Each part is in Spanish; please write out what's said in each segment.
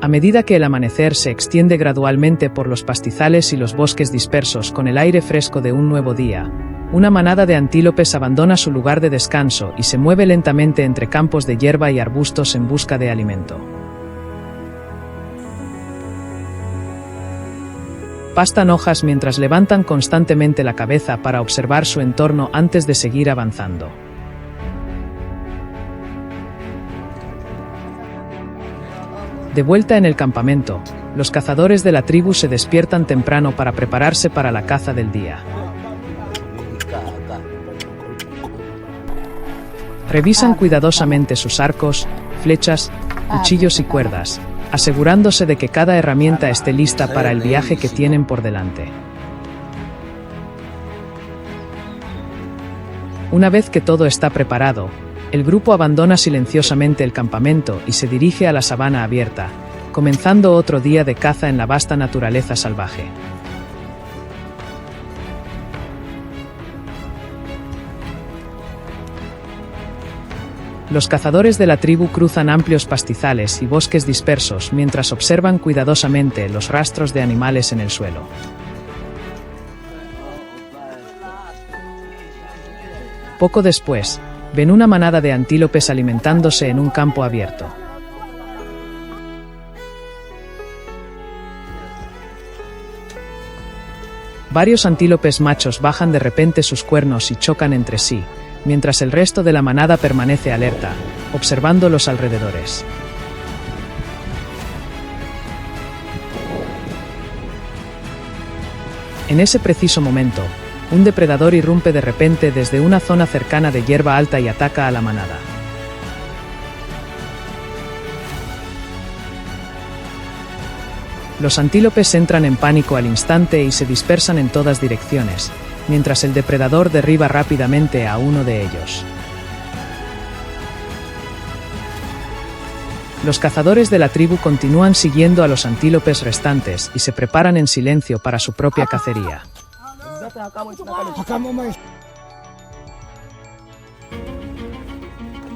A medida que el amanecer se extiende gradualmente por los pastizales y los bosques dispersos con el aire fresco de un nuevo día, una manada de antílopes abandona su lugar de descanso y se mueve lentamente entre campos de hierba y arbustos en busca de alimento. Pastan hojas mientras levantan constantemente la cabeza para observar su entorno antes de seguir avanzando. De vuelta en el campamento, los cazadores de la tribu se despiertan temprano para prepararse para la caza del día. Revisan cuidadosamente sus arcos, flechas, cuchillos y cuerdas, asegurándose de que cada herramienta esté lista para el viaje que tienen por delante. Una vez que todo está preparado, el grupo abandona silenciosamente el campamento y se dirige a la sabana abierta, comenzando otro día de caza en la vasta naturaleza salvaje. Los cazadores de la tribu cruzan amplios pastizales y bosques dispersos mientras observan cuidadosamente los rastros de animales en el suelo. Poco después, ven una manada de antílopes alimentándose en un campo abierto. Varios antílopes machos bajan de repente sus cuernos y chocan entre sí, mientras el resto de la manada permanece alerta, observando los alrededores. En ese preciso momento, un depredador irrumpe de repente desde una zona cercana de hierba alta y ataca a la manada. Los antílopes entran en pánico al instante y se dispersan en todas direcciones, mientras el depredador derriba rápidamente a uno de ellos. Los cazadores de la tribu continúan siguiendo a los antílopes restantes y se preparan en silencio para su propia cacería.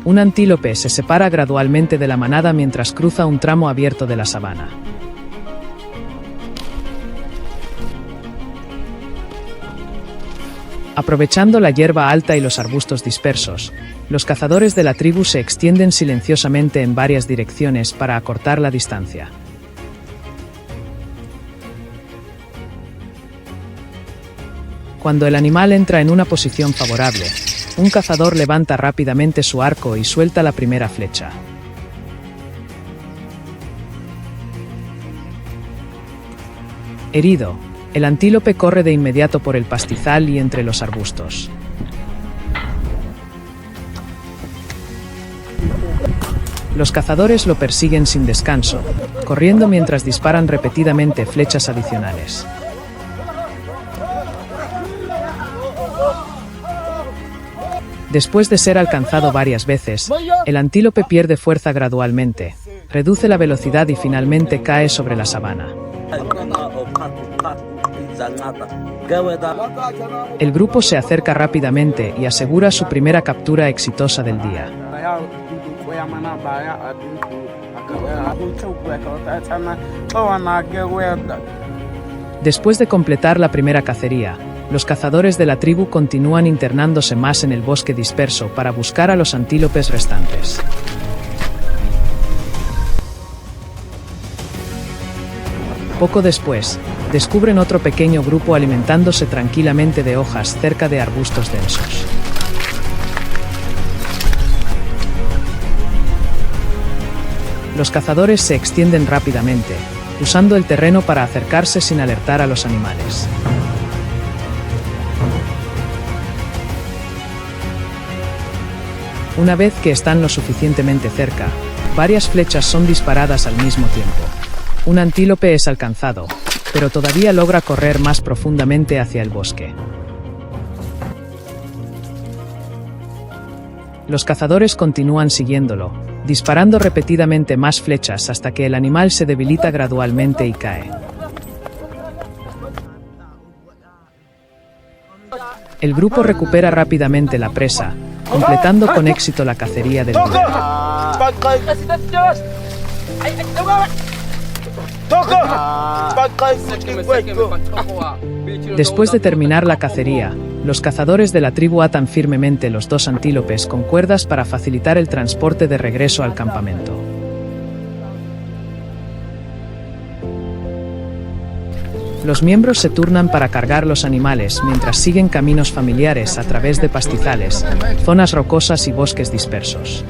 Un antílope se separa gradualmente de la manada mientras cruza un tramo abierto de la sabana. Aprovechando la hierba alta y los arbustos dispersos, los cazadores de la tribu se extienden silenciosamente en varias direcciones para acortar la distancia. Cuando el animal entra en una posición favorable, un cazador levanta rápidamente su arco y suelta la primera flecha. Herido, el antílope corre de inmediato por el pastizal y entre los arbustos. Los cazadores lo persiguen sin descanso, corriendo mientras disparan repetidamente flechas adicionales. Después de ser alcanzado varias veces, el antílope pierde fuerza gradualmente, reduce la velocidad y finalmente cae sobre la sabana. El grupo se acerca rápidamente y asegura su primera captura exitosa del día. Después de completar la primera cacería, los cazadores de la tribu continúan internándose más en el bosque disperso para buscar a los antílopes restantes. Poco después, descubren otro pequeño grupo alimentándose tranquilamente de hojas cerca de arbustos densos. Los cazadores se extienden rápidamente, usando el terreno para acercarse sin alertar a los animales. Una vez que están lo suficientemente cerca, varias flechas son disparadas al mismo tiempo. Un antílope es alcanzado, pero todavía logra correr más profundamente hacia el bosque. Los cazadores continúan siguiéndolo, disparando repetidamente más flechas hasta que el animal se debilita gradualmente y cae. El grupo recupera rápidamente la presa, completando con éxito la cacería del día. Después de terminar la cacería, los cazadores de la tribu atan firmemente los dos antílopes con cuerdas para facilitar el transporte de regreso al campamento. Los miembros se turnan para cargar los animales mientras siguen caminos familiares a través de pastizales, zonas rocosas y bosques dispersos.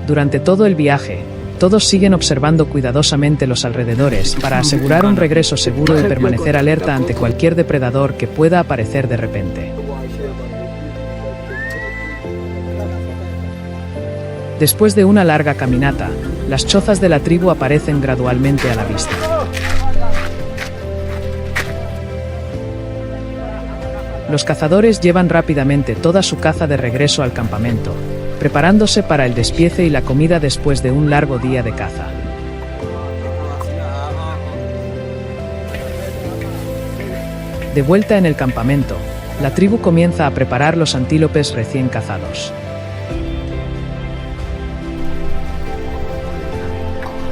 Durante todo el viaje, todos siguen observando cuidadosamente los alrededores para asegurar un regreso seguro y permanecer alerta ante cualquier depredador que pueda aparecer de repente. Después de una larga caminata, las chozas de la tribu aparecen gradualmente a la vista. Los cazadores llevan rápidamente toda su caza de regreso al campamento, preparándose para el despiece y la comida después de un largo día de caza. De vuelta en el campamento, la tribu comienza a preparar los antílopes recién cazados.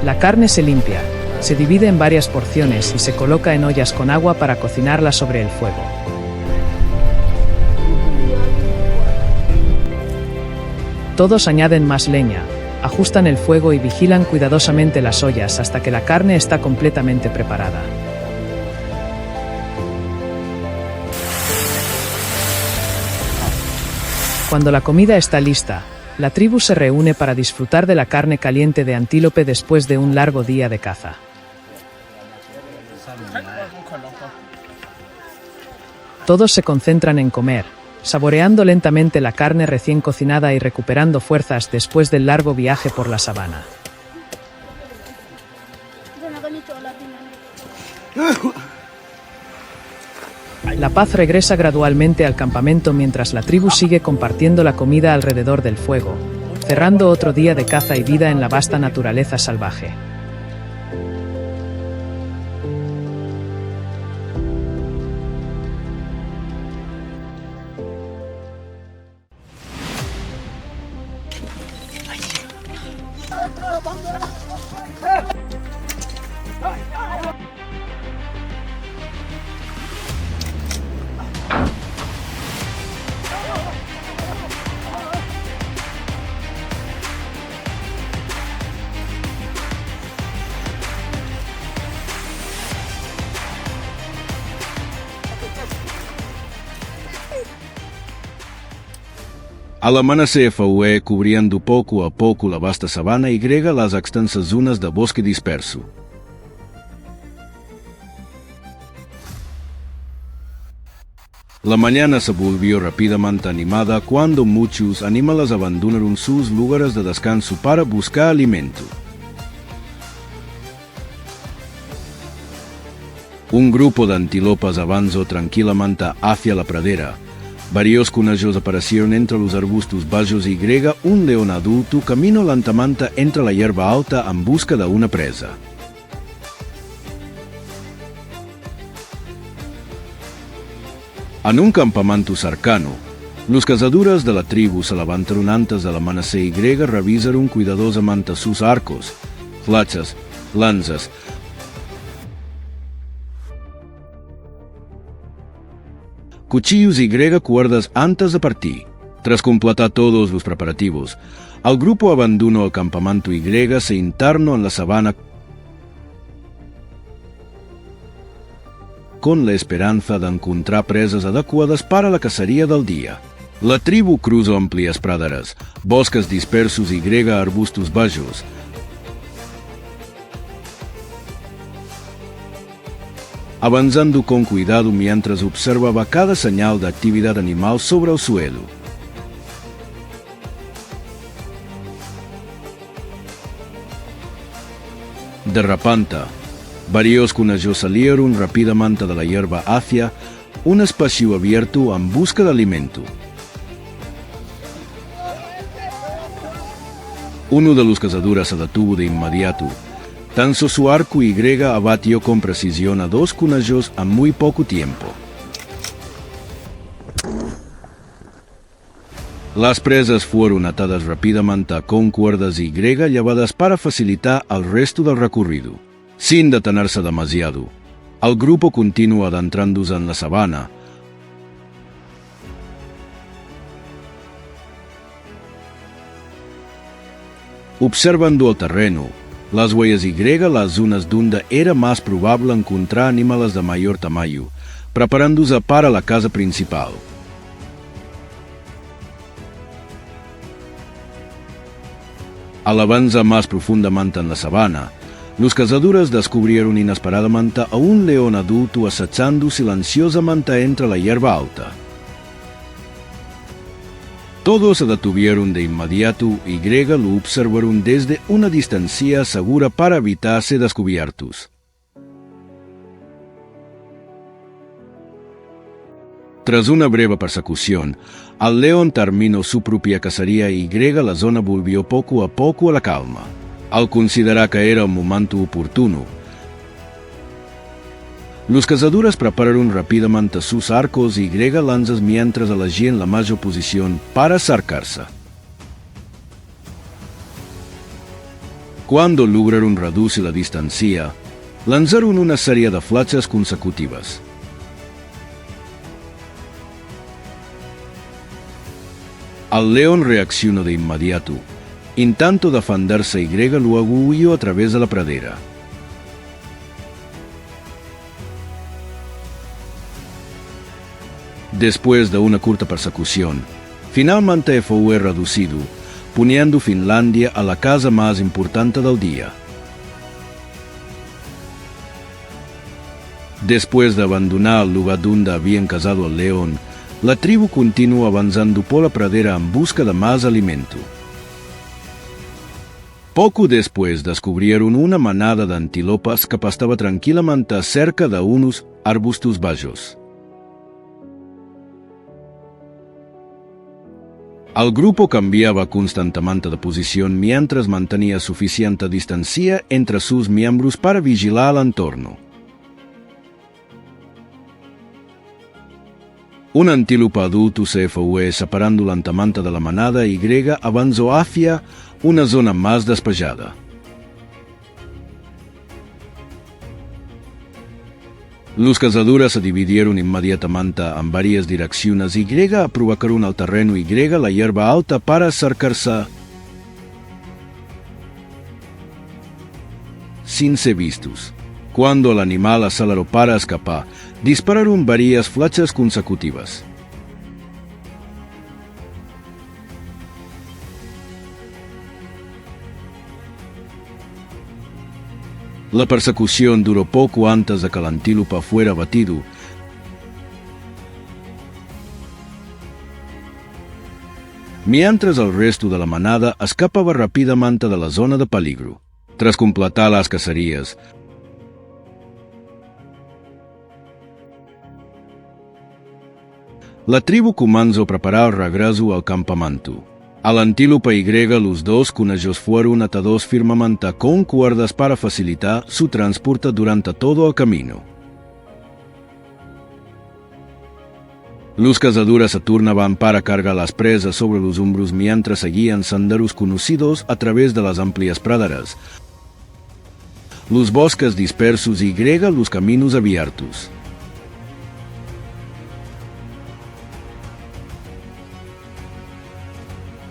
La carne se limpia, se divide en varias porciones y se coloca en ollas con agua para cocinarla sobre el fuego. Todos añaden más leña, ajustan el fuego y vigilan cuidadosamente las ollas hasta que la carne está completamente preparada. Cuando la comida está lista, la tribu se reúne para disfrutar de la carne caliente de antílope después de un largo día de caza. Todos se concentran en comer, saboreando lentamente la carne recién cocinada y recuperando fuerzas después del largo viaje por la sabana. La paz regresa gradualmente al campamento mientras la tribu sigue compartiendo la comida alrededor del fuego, cerrando otro día de caza y vida en la vasta naturaleza salvaje. Al amanecer fue cubriendo poco a poco la vasta sabana y grega las extensas zonas de bosque disperso. La mañana se volvió rápidamente animada cuando muchos animales abandonaron sus lugares de descanso para buscar alimento. Un grupo de antílopas avanzó tranquilamente hacia la pradera. Varios conejos aparecieron entre los arbustos bajos y grega un león adulto caminó lentamente entre la hierba alta en busca de una presa. En un campamento cercano, los cazadores de la tribu se levantaron antes del amanecer y grega revisaron cuidadosamente sus arcos, flechas, lanzas, cuchillos y grega cuerdas antes de partir. Tras completar todos los preparativos, el grupo abandonó el campamento y grega se internó en la sabana con la esperanza de encontrar presas adecuadas para la cacería del día. La tribu cruzó amplias praderas, bosques dispersos y grega arbustos bajos, avanzando con cuidado mientras observaba cada señal de actividad animal sobre el suelo. De repente, varios conejos salieron rápidamente de la hierba hacia un espacio abierto en busca de alimento. Uno de los cazadores se detuvo de inmediato. Lanzó su arco y grega abatió con precisión a dos conejos en muy poco tiempo. Las presas fueron atadas rápidamente con cuerdas Y llevadas para facilitar el resto del recorrido. Sin detenerse demasiado, el grupo continúa adentrándose en la sabana, observando el terreno, las huellas Y, las zonas donde era más probable encontrar animales de mayor tamaño, preparándose para la casa principal. Al avanzar más profundamente en la sabana, los cazadores descubrieron inesperadamente a un león adulto acechando silenciosamente entre la hierba alta. Todos se detuvieron de inmediato y lo observaron desde una distancia segura para evitar ser descubiertos. Tras una breve persecución, el león terminó su propia cacería y la zona volvió poco a poco a la calma. Al considerar que era el momento oportuno, los cazadores prepararon rápidamente sus arcos y lanzas mientras elegían la mejor posición para acercarse. Cuando lograron reducir la distancia, lanzaron una serie de flechas consecutivas. El león reaccionó de inmediato, intentó defenderse y luego huyó a través de la pradera. Después de una corta persecución, finalmente fue reducido, poniendo Finlandia a la casa más importante del día. Después de abandonar el lugar donde habían cazado al león, la tribu continuó avanzando por la pradera en busca de más alimento. Poco después descubrieron una manada de antílopas que pastaba tranquilamente cerca de unos arbustos bajos. El grupo cambiaba constantemente de posición mientras mantenía suficiente distancia entre sus miembros para vigilar el entorno. Un antílope adulto se fue separando lentamente de la manada y avanzó hacia una zona más despejada. Los cazadores se dividieron inmediatamente en varias direcciones y provocaron el terreno Y la hierba alta para acercarse sin ser vistos. Cuando el animal aceleró para escapar, dispararon varias flechas consecutivas. La persecución duró poco antes de que el antílope fuera abatido. Mientras el resto de la manada escapaba rápidamente de la zona de peligro. Tras completar las cacerías, la tribu comenzó a preparar el regreso al campamento. Al antílope Y los dos con ellos fueron atados firmemente con cuerdas para facilitar su transporte durante todo el camino. Los cazadores se turnaban para cargar las presas sobre los hombros mientras seguían senderos conocidos a través de las amplias praderas, los bosques dispersos Y los caminos abiertos.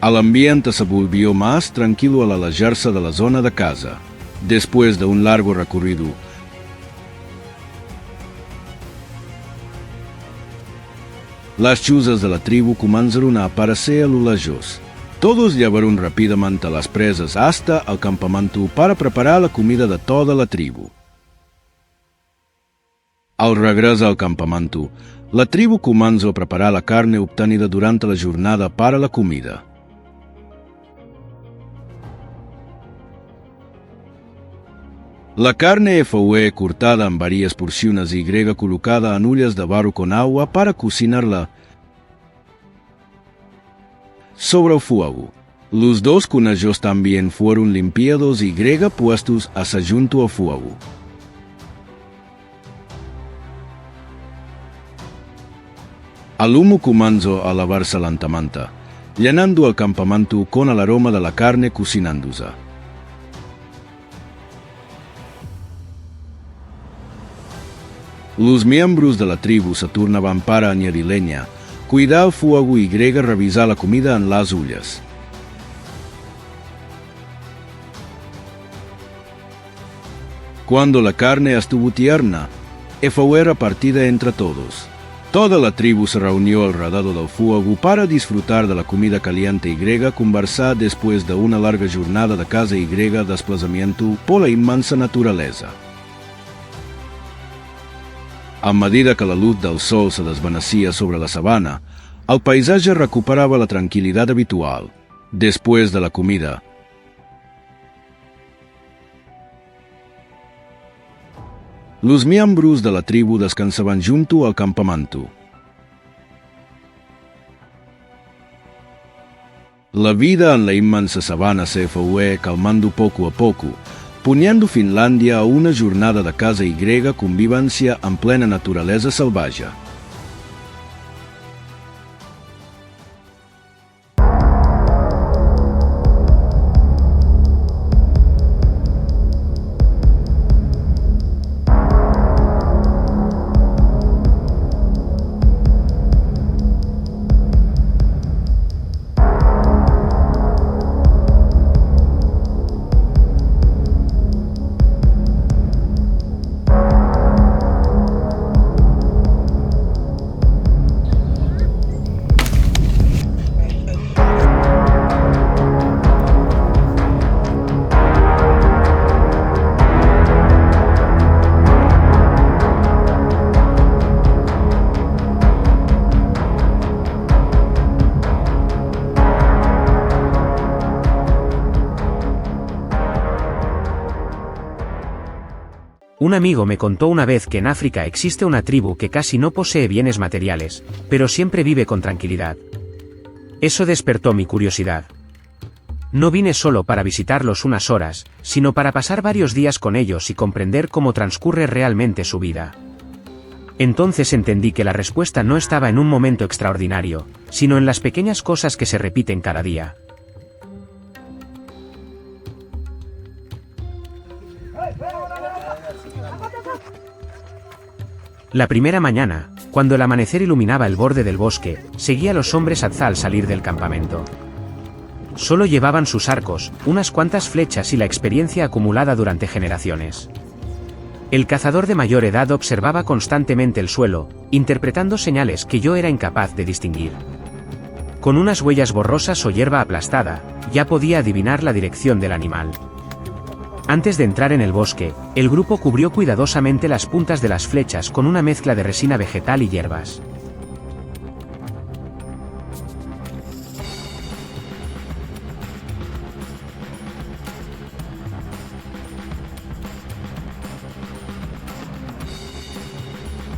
El ambiente se volvió más tranquilo al alejarse de la zona de caza. Después de un largo recorrido, las chuzas de la tribu comenzaron a aparecer a lo lejos. Todos llevaron rápidamente las presas hasta el campamento para preparar la comida de toda la tribu. Al regresar al campamento, la tribu comenzó a preparar la carne obtenida durante la jornada para la comida. La carne fue cortada en varias porciones Y colocada en ollas de barro con agua para cocinarla sobre el fuego. Los dos conejos también fueron limpiados Y puestos junto al fuego. El humo comenzó a elevarse lentamente, llenando el campamento con el aroma de la carne cocinándose. Los miembros de la tribu se tornaban para añadir leña, cuidar el fuego y revisar la comida en las ollas. Cuando la carne estuvo tierna, fue repartida entre todos. Toda la tribu se reunió alrededor del fuego para disfrutar de la comida caliente y conversar después de una larga jornada de caza y desplazamiento por la inmensa naturaleza. A medida que la luz del sol se desvanecía sobre la sabana, el paisaje recuperaba la tranquilidad habitual. Después de la comida, los miembros de la tribu descansaban junto al campamento. La vida en la inmensa sabana se fue calmando poco a poco, poniendo Finlandia a una jornada de caza y convivencia en plena naturaleza salvaje. Un amigo me contó una vez que en África existe una tribu que casi no posee bienes materiales, pero siempre vive con tranquilidad. Eso despertó mi curiosidad. No vine solo para visitarlos unas horas, sino para pasar varios días con ellos y comprender cómo transcurre realmente su vida. Entonces entendí que la respuesta no estaba en un momento extraordinario, sino en las pequeñas cosas que se repiten cada día. La primera mañana, cuando el amanecer iluminaba el borde del bosque, seguí a los hombres Hadza al salir del campamento. Solo llevaban sus arcos, unas cuantas flechas y la experiencia acumulada durante generaciones. El cazador de mayor edad observaba constantemente el suelo, interpretando señales que yo era incapaz de distinguir. Con unas huellas borrosas o hierba aplastada, ya podía adivinar la dirección del animal. Antes de entrar en el bosque, el grupo cubrió cuidadosamente las puntas de las flechas con una mezcla de resina vegetal y hierbas.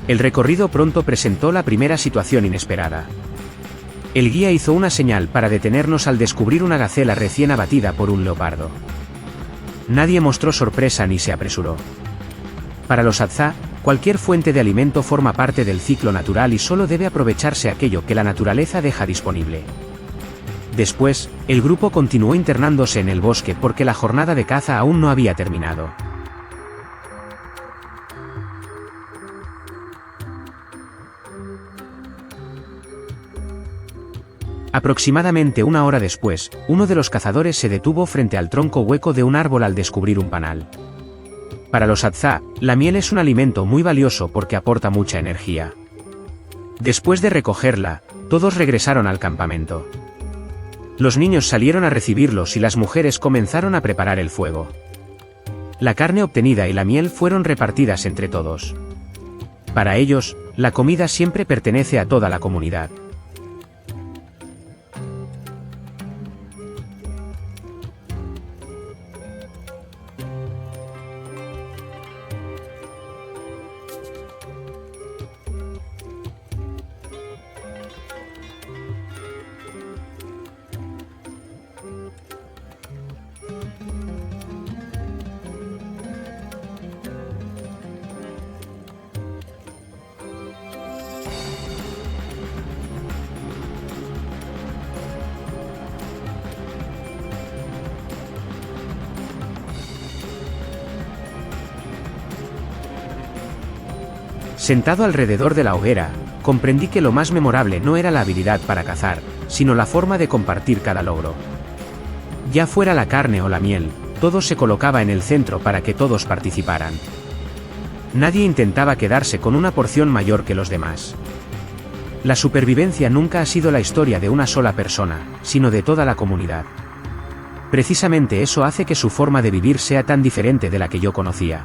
El recorrido pronto presentó la primera situación inesperada. El guía hizo una señal para detenernos al descubrir una gacela recién abatida por un leopardo. Nadie mostró sorpresa ni se apresuró. Para los Hadza, cualquier fuente de alimento forma parte del ciclo natural y solo debe aprovecharse aquello que la naturaleza deja disponible. Después, el grupo continuó internándose en el bosque porque la jornada de caza aún no había terminado. Aproximadamente una hora después, uno de los cazadores se detuvo frente al tronco hueco de un árbol al descubrir un panal. Para los Hadza, la miel es un alimento muy valioso porque aporta mucha energía. Después de recogerla, todos regresaron al campamento. Los niños salieron a recibirlos y las mujeres comenzaron a preparar el fuego. La carne obtenida y la miel fueron repartidas entre todos. Para ellos, la comida siempre pertenece a toda la comunidad. Sentado alrededor de la hoguera, comprendí que lo más memorable no era la habilidad para cazar, sino la forma de compartir cada logro. Ya fuera la carne o la miel, todo se colocaba en el centro para que todos participaran. Nadie intentaba quedarse con una porción mayor que los demás. La supervivencia nunca ha sido la historia de una sola persona, sino de toda la comunidad. Precisamente eso hace que su forma de vivir sea tan diferente de la que yo conocía.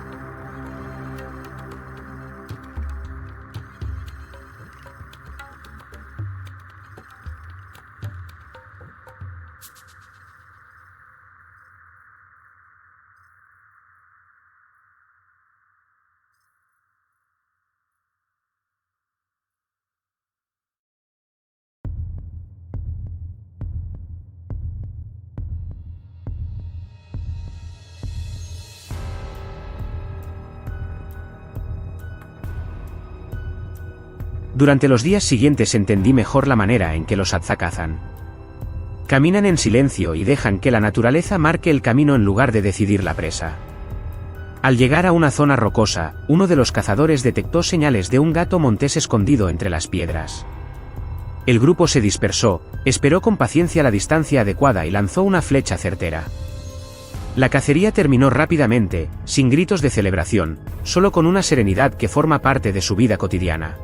Durante los días siguientes entendí mejor la manera en que los Hadza cazan. Caminan en silencio y dejan que la naturaleza marque el camino en lugar de decidir la presa. Al llegar a una zona rocosa, uno de los cazadores detectó señales de un gato montés escondido entre las piedras. El grupo se dispersó, esperó con paciencia la distancia adecuada y lanzó una flecha certera. La cacería terminó rápidamente, sin gritos de celebración, solo con una serenidad que forma parte de su vida cotidiana.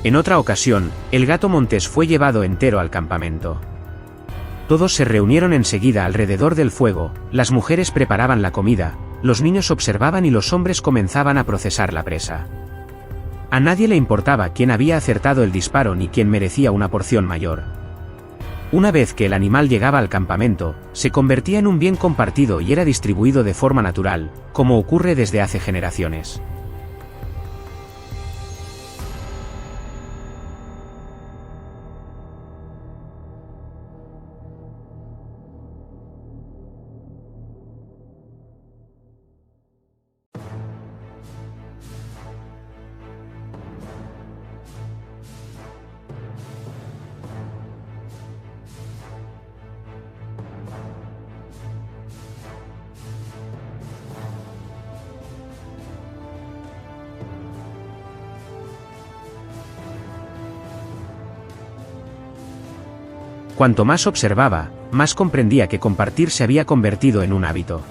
En otra ocasión, el gato montés fue llevado entero al campamento. Todos se reunieron enseguida alrededor del fuego, las mujeres preparaban la comida, los niños observaban y los hombres comenzaban a procesar la presa. A nadie le importaba quién había acertado el disparo ni quién merecía una porción mayor. Una vez que el animal llegaba al campamento, se convertía en un bien compartido y era distribuido de forma natural, como ocurre desde hace generaciones. Cuanto más observaba, más comprendía que compartir se había convertido en un hábito.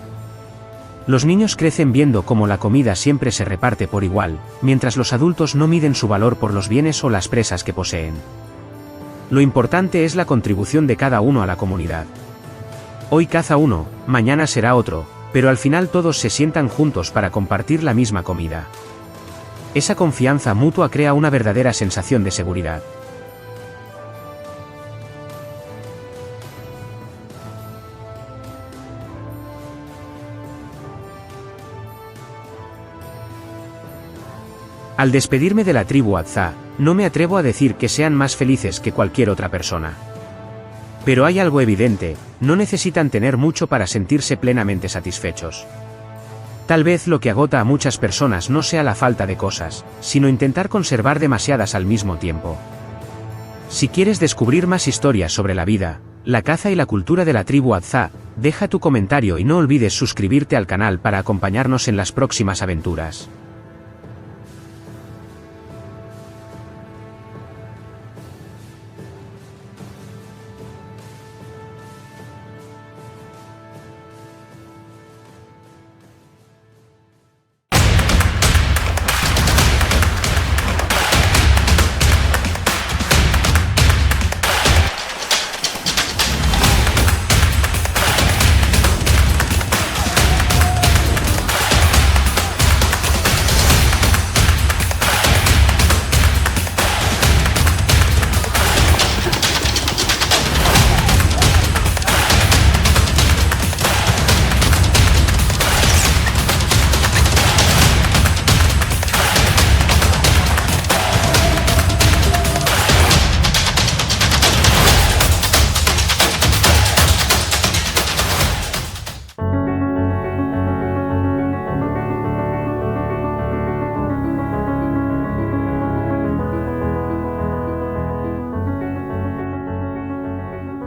Los niños crecen viendo cómo la comida siempre se reparte por igual, mientras los adultos no miden su valor por los bienes o las presas que poseen. Lo importante es la contribución de cada uno a la comunidad. Hoy caza uno, mañana será otro, pero al final todos se sientan juntos para compartir la misma comida. Esa confianza mutua crea una verdadera sensación de seguridad. Al despedirme de la tribu Hadza, no me atrevo a decir que sean más felices que cualquier otra persona. Pero hay algo evidente, no necesitan tener mucho para sentirse plenamente satisfechos. Tal vez lo que agota a muchas personas no sea la falta de cosas, sino intentar conservar demasiadas al mismo tiempo. Si quieres descubrir más historias sobre la vida, la caza y la cultura de la tribu Hadza, deja tu comentario y no olvides suscribirte al canal para acompañarnos en las próximas aventuras.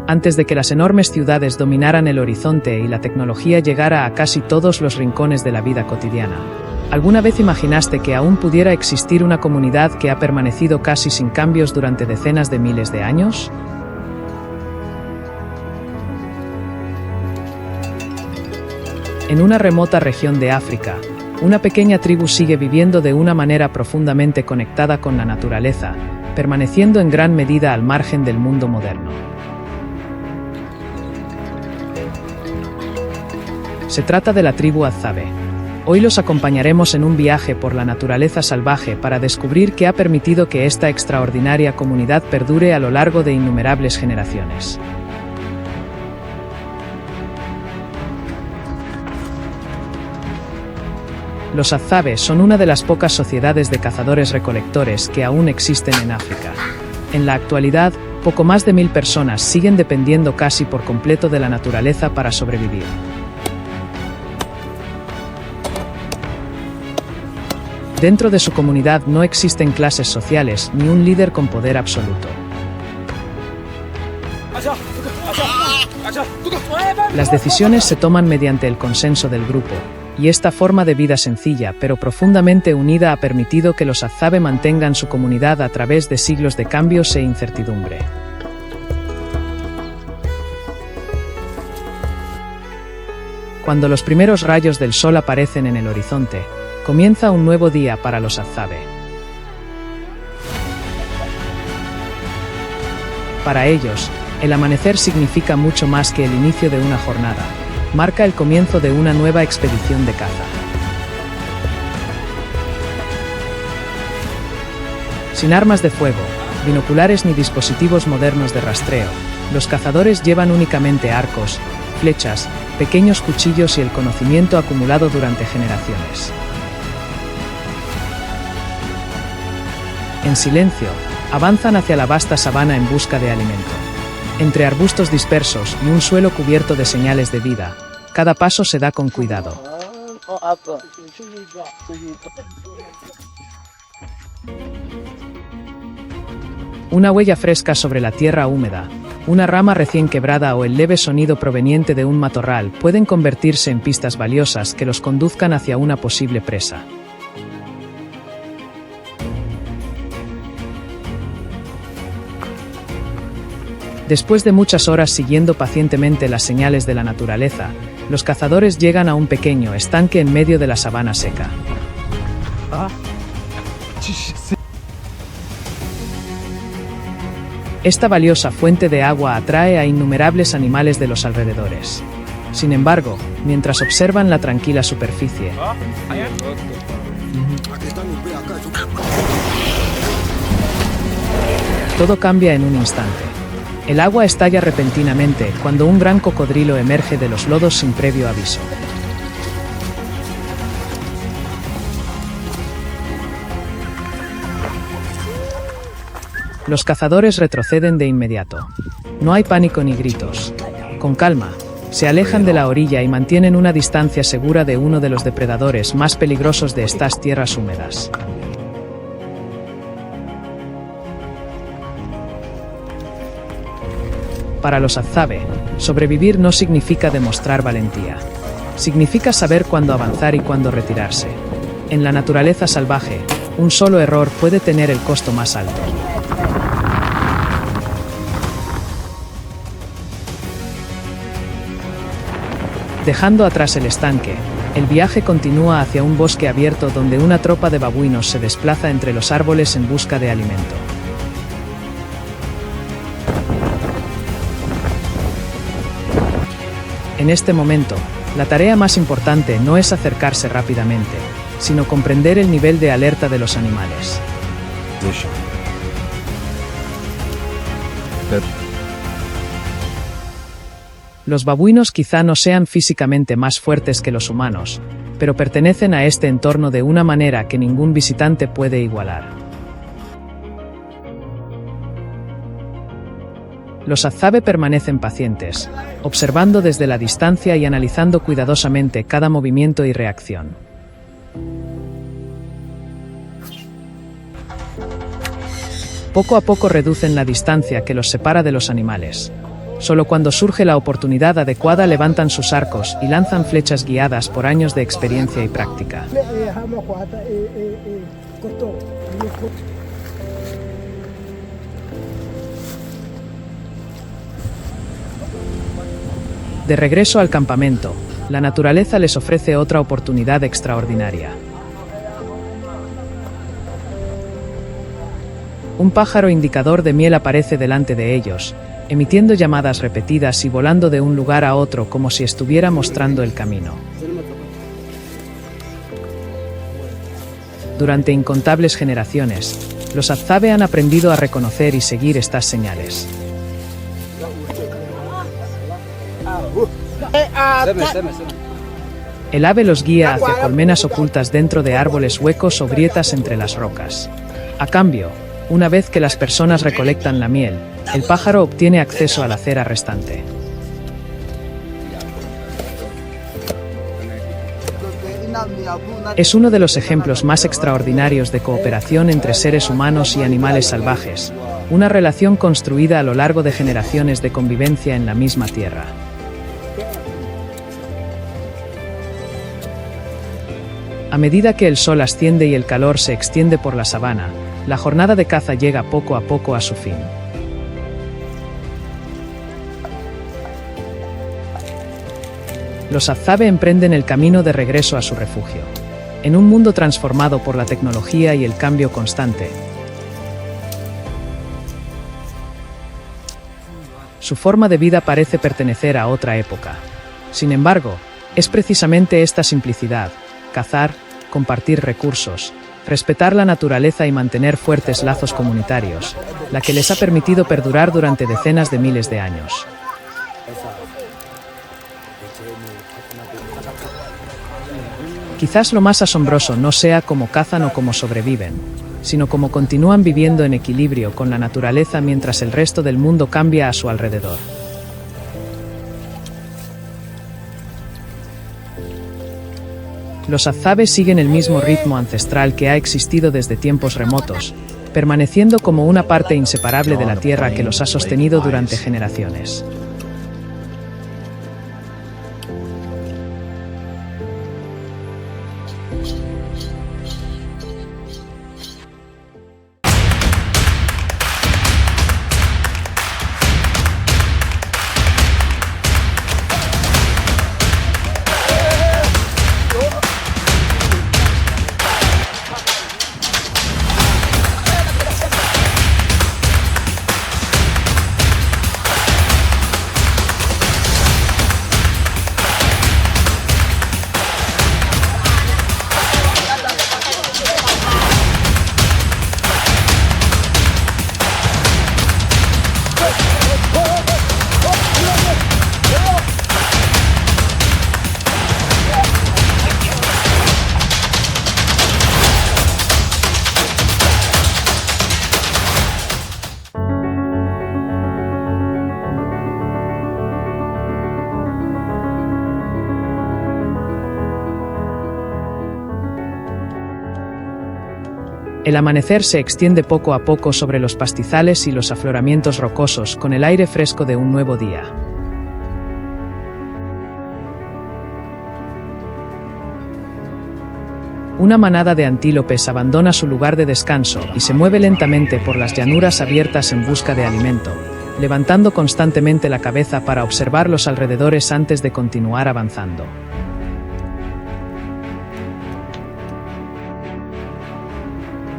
antes de que las enormes ciudades dominaran el horizonte y la tecnología llegara a casi todos los rincones de la vida cotidiana. ¿Alguna vez imaginaste que aún pudiera existir una comunidad que ha permanecido casi sin cambios durante decenas de miles de años? En una remota región de África, una pequeña tribu sigue viviendo de una manera profundamente conectada con la naturaleza, permaneciendo en gran medida al margen del mundo moderno. Se trata de la tribu Hadzabe. Hoy los acompañaremos en un viaje por la naturaleza salvaje para descubrir qué ha permitido que esta extraordinaria comunidad perdure a lo largo de innumerables generaciones. Los Hadzabe son una de las pocas sociedades de cazadores-recolectores que aún existen en África. En la actualidad, poco más de 1000 personas siguen dependiendo casi por completo de la naturaleza para sobrevivir. Dentro de su comunidad no existen clases sociales ni un líder con poder absoluto. Las decisiones se toman mediante el consenso del grupo, y esta forma de vida sencilla pero profundamente unida ha permitido que los Hadzabe mantengan su comunidad a través de siglos de cambios e incertidumbre. Cuando los primeros rayos del sol aparecen en el horizonte, comienza un nuevo día para los Hadzabe. Para ellos, el amanecer significa mucho más que el inicio de una jornada. Marca el comienzo de una nueva expedición de caza. Sin armas de fuego, binoculares ni dispositivos modernos de rastreo, los cazadores llevan únicamente arcos, flechas, pequeños cuchillos y el conocimiento acumulado durante generaciones. En silencio, avanzan hacia la vasta sabana en busca de alimento. Entre arbustos dispersos y un suelo cubierto de señales de vida, cada paso se da con cuidado. Una huella fresca sobre la tierra húmeda, una rama recién quebrada o el leve sonido proveniente de un matorral pueden convertirse en pistas valiosas que los conduzcan hacia una posible presa. Después de muchas horas siguiendo pacientemente las señales de la naturaleza, los cazadores llegan a un pequeño estanque en medio de la sabana seca. Esta valiosa fuente de agua atrae a innumerables animales de los alrededores. Sin embargo, mientras observan la tranquila superficie, todo cambia en un instante. El agua estalla repentinamente cuando un gran cocodrilo emerge de los lodos sin previo aviso. Los cazadores retroceden de inmediato. No hay pánico ni gritos. Con calma, se alejan de la orilla y mantienen una distancia segura de uno de los depredadores más peligrosos de estas tierras húmedas. Para los Hadzabe, sobrevivir no significa demostrar valentía. Significa saber cuándo avanzar y cuándo retirarse. En la naturaleza salvaje, un solo error puede tener el costo más alto. Dejando atrás el estanque, el viaje continúa hacia un bosque abierto donde una tropa de babuinos se desplaza entre los árboles en busca de alimento. En este momento, la tarea más importante no es acercarse rápidamente, sino comprender el nivel de alerta de los animales. Los babuinos quizá no sean físicamente más fuertes que los humanos, pero pertenecen a este entorno de una manera que ningún visitante puede igualar. Los Hadzabe permanecen pacientes, observando desde la distancia y analizando cuidadosamente cada movimiento y reacción. Poco a poco reducen la distancia que los separa de los animales. Solo cuando surge la oportunidad adecuada levantan sus arcos y lanzan flechas guiadas por años de experiencia y práctica. De regreso al campamento, la naturaleza les ofrece otra oportunidad extraordinaria. Un pájaro indicador de miel aparece delante de ellos, emitiendo llamadas repetidas y volando de un lugar a otro como si estuviera mostrando el camino. Durante incontables generaciones, los Hadzabe han aprendido a reconocer y seguir estas señales. El ave los guía hacia colmenas ocultas dentro de árboles huecos o grietas entre las rocas. A cambio, una vez que las personas recolectan la miel, el pájaro obtiene acceso a la cera restante. Es uno de los ejemplos más extraordinarios de cooperación entre seres humanos y animales salvajes, una relación construida a lo largo de generaciones de convivencia en la misma tierra. A medida que el sol asciende y el calor se extiende por la sabana, la jornada de caza llega poco a poco a su fin. Los Hadzabe emprenden el camino de regreso a su refugio. En un mundo transformado por la tecnología y el cambio constante, su forma de vida parece pertenecer a otra época. Sin embargo, es precisamente esta simplicidad, cazar, compartir recursos, respetar la naturaleza y mantener fuertes lazos comunitarios, la que les ha permitido perdurar durante decenas de miles de años. Quizás lo más asombroso no sea cómo cazan o cómo sobreviven, sino cómo continúan viviendo en equilibrio con la naturaleza mientras el resto del mundo cambia a su alrededor. Los Hadzabe siguen el mismo ritmo ancestral que ha existido desde tiempos remotos, permaneciendo como una parte inseparable de la tierra que los ha sostenido durante generaciones. El amanecer se extiende poco a poco sobre los pastizales y los afloramientos rocosos con el aire fresco de un nuevo día. Una manada de antílopes abandona su lugar de descanso y se mueve lentamente por las llanuras abiertas en busca de alimento, levantando constantemente la cabeza para observar los alrededores antes de continuar avanzando.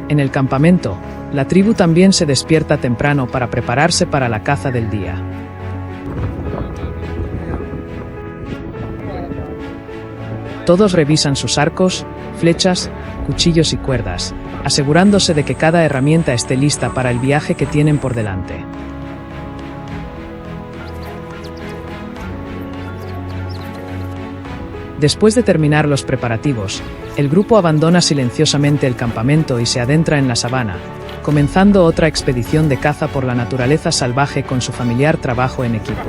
En el campamento, la tribu también se despierta temprano para prepararse para la caza del día. Todos revisan sus arcos, flechas, cuchillos y cuerdas, asegurándose de que cada herramienta esté lista para el viaje que tienen por delante. Después de terminar los preparativos, el grupo abandona silenciosamente el campamento y se adentra en la sabana, comenzando otra expedición de caza por la naturaleza salvaje con su familiar trabajo en equipo.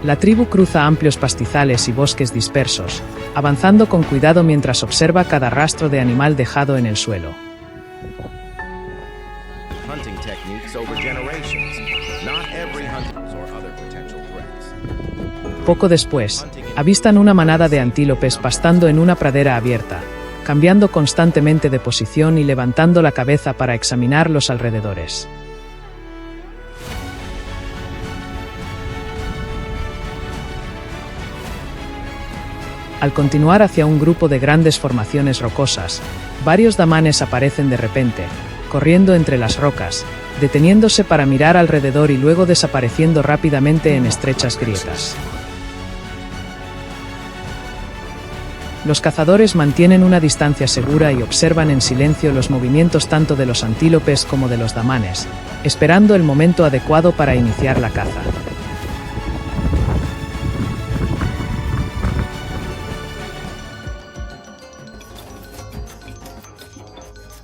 La tribu cruza amplios pastizales y bosques dispersos, avanzando con cuidado mientras observa cada rastro de animal dejado en el suelo. techniques over generations. Not every hunter or other potential threats. Poco después, avistan una manada de antílopes pastando en una pradera abierta, cambiando constantemente de posición y levantando la cabeza para examinar los alrededores. Al continuar hacia un grupo de grandes formaciones rocosas, varios damanes aparecen de repente, corriendo entre las rocas, deteniéndose para mirar alrededor y luego desapareciendo rápidamente en estrechas grietas. Los cazadores mantienen una distancia segura y observan en silencio los movimientos tanto de los antílopes como de los damanes, esperando el momento adecuado para iniciar la caza.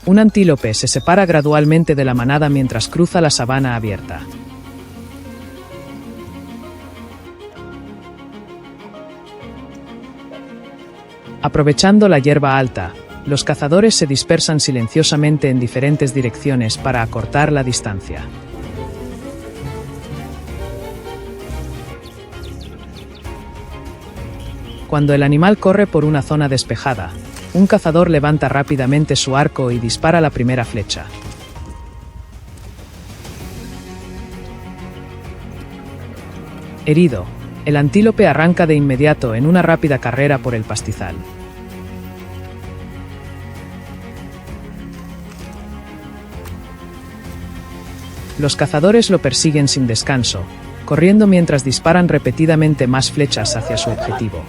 Un antílope se separa gradualmente de la manada mientras cruza la sabana abierta. Aprovechando la hierba alta, los cazadores se dispersan silenciosamente en diferentes direcciones para acortar la distancia. Cuando el animal corre por una zona despejada, un cazador levanta rápidamente su arco y dispara la primera flecha. Herido, el antílope arranca de inmediato en una rápida carrera por el pastizal. Los cazadores lo persiguen sin descanso, corriendo mientras disparan repetidamente más flechas hacia su objetivo.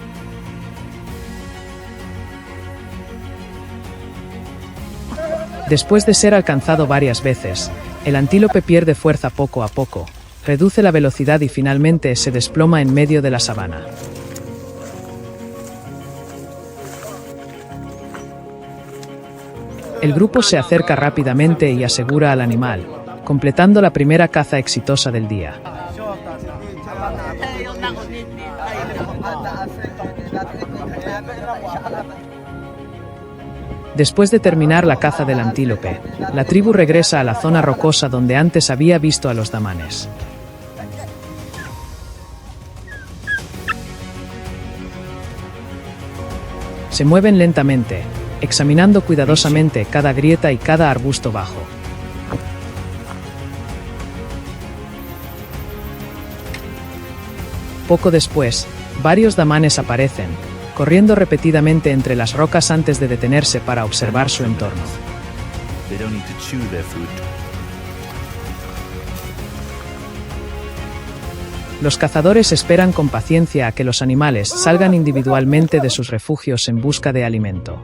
Después de ser alcanzado varias veces, el antílope pierde fuerza poco a poco, reduce la velocidad y finalmente se desploma en medio de la sabana. El grupo se acerca rápidamente y asegura al animal, completando la primera caza exitosa del día. Después de terminar la caza del antílope, la tribu regresa a la zona rocosa donde antes había visto a los damanes. Se mueven lentamente, examinando cuidadosamente cada grieta y cada arbusto bajo. Poco después, varios damanes aparecen, corriendo repetidamente entre las rocas antes de detenerse para observar su entorno. Los cazadores esperan con paciencia a que los animales salgan individualmente de sus refugios en busca de alimento.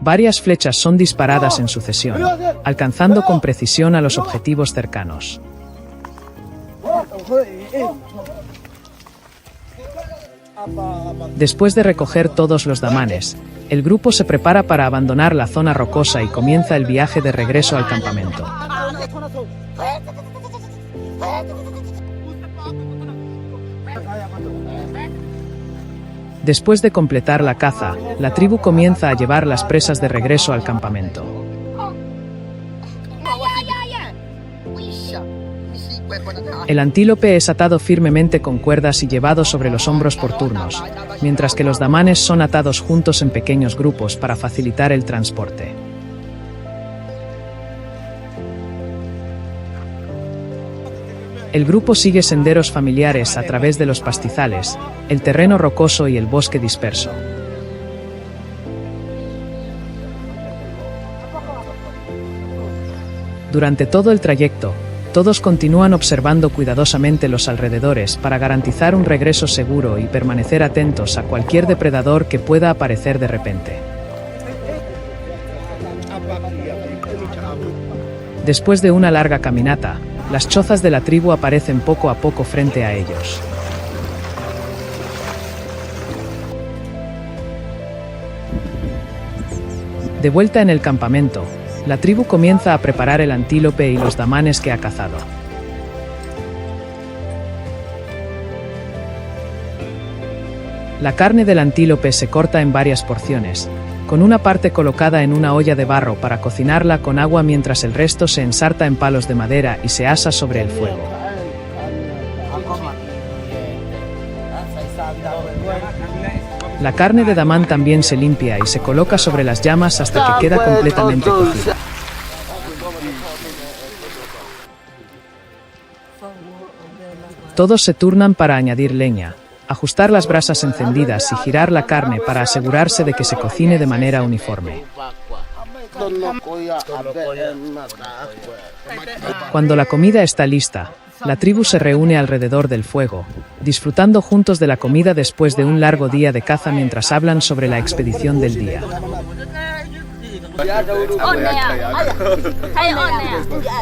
Varias flechas son disparadas en sucesión, alcanzando con precisión a los objetivos cercanos. Después de recoger todos los damanes, el grupo se prepara para abandonar la zona rocosa y comienza el viaje de regreso al campamento. Después de completar la caza, la tribu comienza a llevar las presas de regreso al campamento. El antílope es atado firmemente con cuerdas y llevado sobre los hombros por turnos, mientras que los damanes son atados juntos en pequeños grupos para facilitar el transporte. El grupo sigue senderos familiares a través de los pastizales, el terreno rocoso y el bosque disperso. Durante todo el trayecto, todos continúan observando cuidadosamente los alrededores para garantizar un regreso seguro y permanecer atentos a cualquier depredador que pueda aparecer de repente. Después de una larga caminata, las chozas de la tribu aparecen poco a poco frente a ellos. De vuelta en el campamento, la tribu comienza a preparar el antílope y los damanes que ha cazado. La carne del antílope se corta en varias porciones, con una parte colocada en una olla de barro para cocinarla con agua mientras el resto se ensarta en palos de madera y se asa sobre el fuego. La carne de damán también se limpia y se coloca sobre las llamas hasta que queda completamente cocida. Todos se turnan para añadir leña, ajustar las brasas encendidas y girar la carne para asegurarse de que se cocine de manera uniforme. Cuando la comida está lista, la tribu se reúne alrededor del fuego, disfrutando juntos de la comida después de un largo día de caza mientras hablan sobre la expedición del día.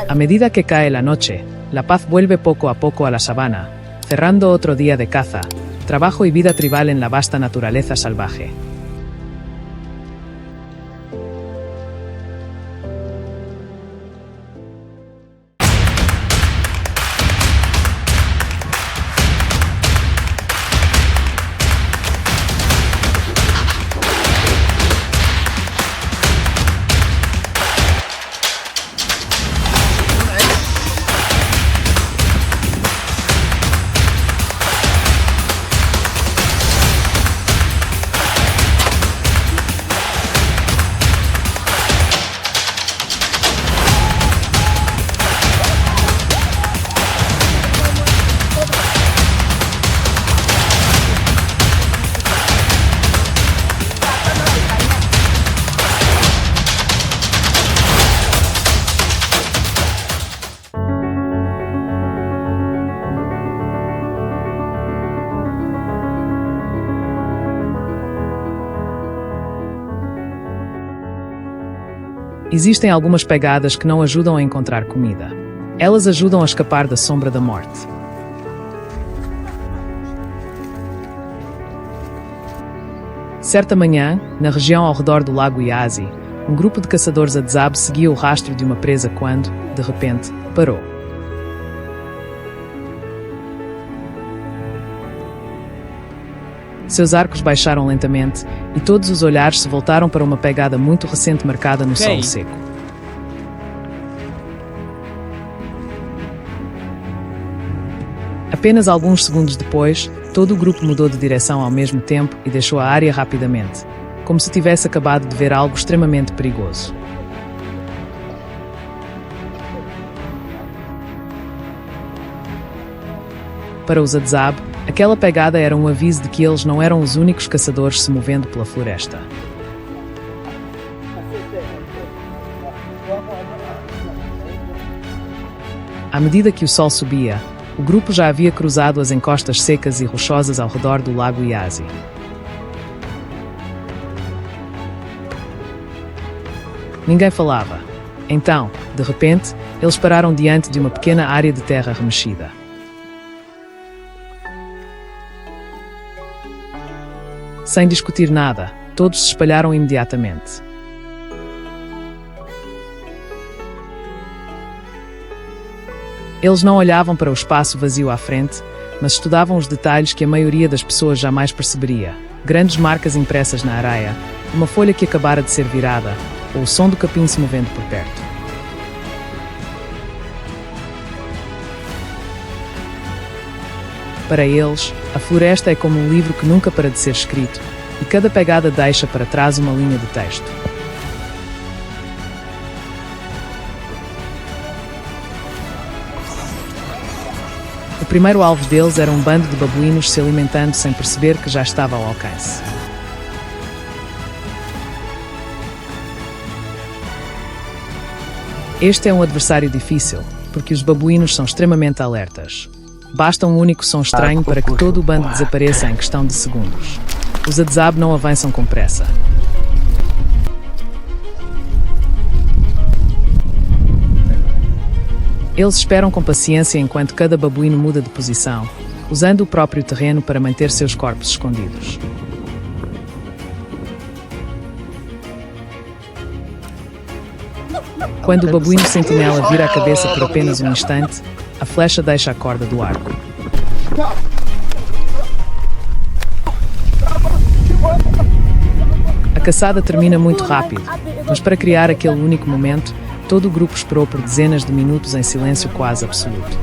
A medida que cae la noche, la paz vuelve poco a poco a la sabana, cerrando otro día de caza, trabajo y vida tribal en la vasta naturaleza salvaje. Existem algumas pegadas que não ajudam a encontrar comida. Elas ajudam a escapar da sombra da morte. Certa manhã, na região ao redor do lago Iazi, um grupo de caçadores Adzab seguia o rastro de uma presa quando, de repente, parou. Seus arcos baixaram lentamente e todos os olhares se voltaram para uma pegada muito recente marcada no solo seco. Apenas alguns segundos depois, todo o grupo mudou de direção ao mesmo tempo e deixou a área rapidamente, como se tivesse acabado de ver algo extremamente perigoso. Para os Adzab, aquela pegada era um aviso de que eles não eram os únicos caçadores se movendo pela floresta. À medida que o sol subia, o grupo já havia cruzado as encostas secas e rochosas ao redor do lago Iazi. Ninguém falava. Então, de repente, eles pararam diante de uma pequena área de terra remexida. Sem discutir nada, todos se espalharam imediatamente. Eles não olhavam para o espaço vazio à frente, mas estudavam os detalhes que a maioria das pessoas jamais perceberia. Grandes marcas impressas na areia, uma folha que acabara de ser virada, ou o som do capim se movendo por perto. Para eles, a floresta é como um livro que nunca para de ser escrito, e cada pegada deixa para trás uma linha de texto. O primeiro alvo deles era um bando de babuínos se alimentando sem perceber que já estava ao alcance. Este é um adversário difícil, porque os babuínos são extremamente alertas. Basta um único som estranho para que todo o bando desapareça em questão de segundos. Os Adzab não avançam com pressa. Eles esperam com paciência enquanto cada babuíno muda de posição, usando o próprio terreno para manter seus corpos escondidos. Quando o babuíno sentinela vira a cabeça por apenas um instante, a flecha deixa a corda do arco. A caçada termina muito rápido, mas para criar aquele único momento, todo o grupo esperou por dezenas de minutos em silêncio quase absoluto.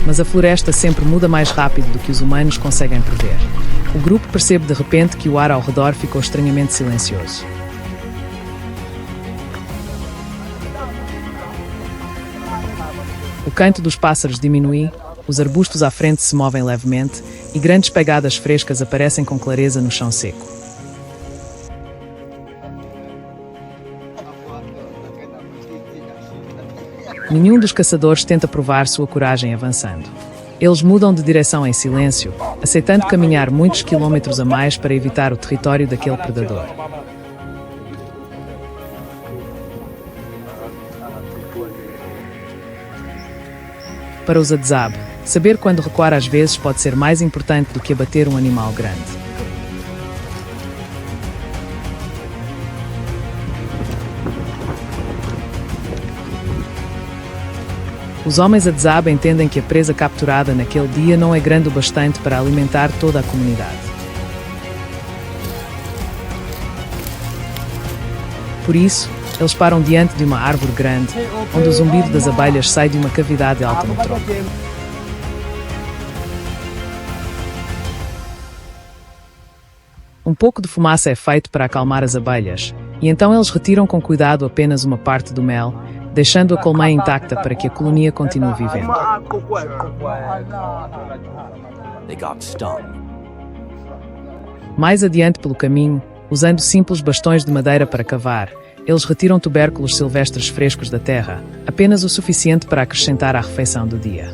Mas a floresta sempre muda mais rápido do que os humanos conseguem prever. O grupo percebe de repente que o ar ao redor ficou estranhamente silencioso. O canto dos pássaros diminui, os arbustos à frente se movem levemente e grandes pegadas frescas aparecem com clareza no chão seco. Nenhum dos caçadores tenta provar sua coragem avançando. Eles mudam de direção em silêncio, aceitando caminhar muitos quilômetros a mais para evitar o território daquele predador. Para os Adzab, saber quando recuar às vezes pode ser mais importante do que abater um animal grande. Os homens Adzab entendem que a presa capturada naquele dia não é grande o bastante para alimentar toda a comunidade. Por isso, eles param diante de uma árvore grande, onde o zumbido das abelhas sai de uma cavidade alta no tronco. Um pouco de fumaça é feito para acalmar as abelhas, e então eles retiram com cuidado apenas uma parte do mel, deixando a colmeia intacta para que a colonia continue vivendo. Mais adiante pelo caminho, usando simples bastões de madeira para cavar, eles retiram tubérculos silvestres frescos da terra, apenas o suficiente para acrescentar à refeição do dia.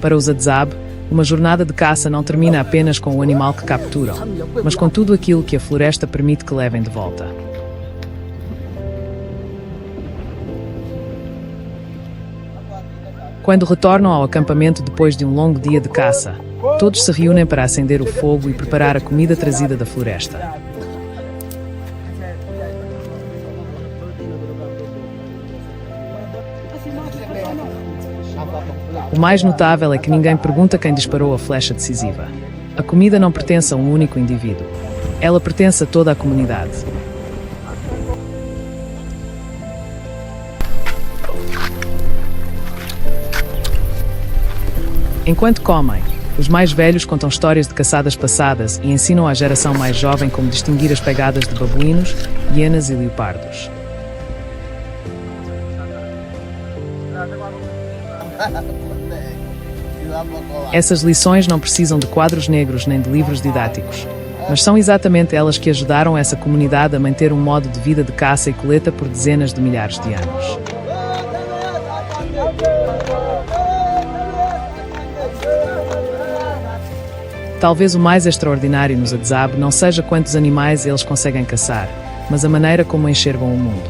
Para os Adzab, uma jornada de caça não termina apenas com o animal que capturam, mas com tudo aquilo que a floresta permite que levem de volta. Quando retornam ao acampamento depois de um longo dia de caça, todos se reúnem para acender o fogo e preparar a comida trazida da floresta. O mais notável é que ninguém pergunta quem disparou a flecha decisiva. A comida não pertence a um único indivíduo. Ela pertence a toda a comunidade. Enquanto comem, os mais velhos contam histórias de caçadas passadas e ensinam à geração mais jovem como distinguir as pegadas de babuínos, hienas e leopardos. Essas lições não precisam de quadros negros nem de livros didáticos, mas são exatamente elas que ajudaram essa comunidade a manter um modo de vida de caça e coleta por dezenas de milhares de anos. Talvez o mais extraordinário nos Adzab não seja quantos animais eles conseguem caçar, mas a maneira como enxergam o mundo.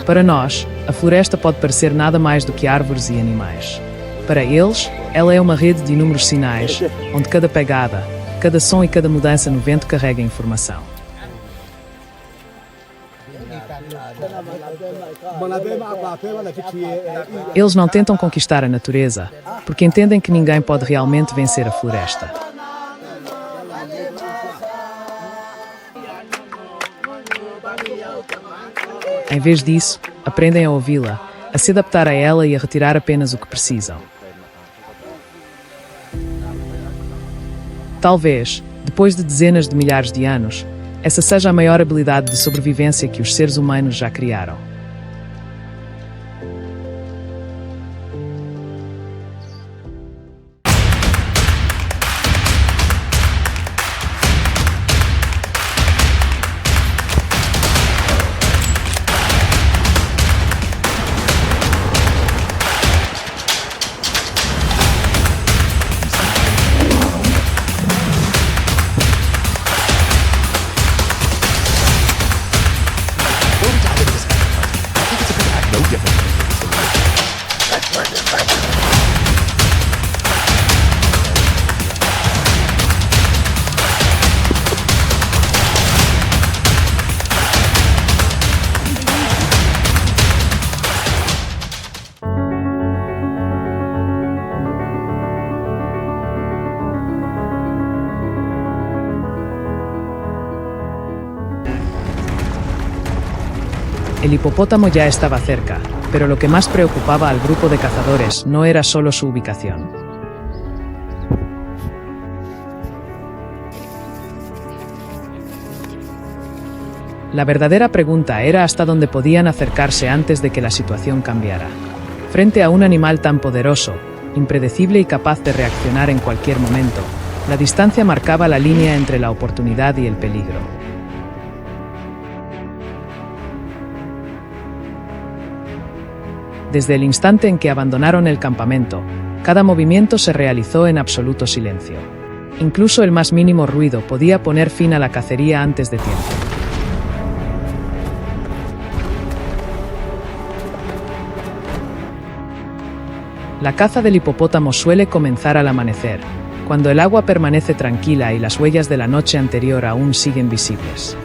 Para nós, a floresta pode parecer nada mais do que árvores e animais. Para eles, ela é uma rede de inúmeros sinais, onde cada pegada, cada som e cada mudança no vento carrega informação. Eles não tentam conquistar a natureza, porque entendem que ninguém pode realmente vencer a floresta. Em vez disso, aprendem a ouvi-la, a se adaptar a ela e a retirar apenas o que precisam. Talvez, depois de dezenas de milhares de anos, essa seja a maior habilidade de sobrevivência que os seres humanos já criaram. El hipopótamo ya estaba cerca, pero lo que más preocupaba al grupo de cazadores no era solo su ubicación. La verdadera pregunta era hasta dónde podían acercarse antes de que la situación cambiara. Frente a un animal tan poderoso, impredecible y capaz de reaccionar en cualquier momento, la distancia marcaba la línea entre la oportunidad y el peligro. Desde el instante en que abandonaron el campamento, cada movimiento se realizó en absoluto silencio. Incluso el más mínimo ruido podía poner fin a la cacería antes de tiempo. La caza del hipopótamo suele comenzar al amanecer, cuando el agua permanece tranquila y las huellas de la noche anterior aún siguen visibles.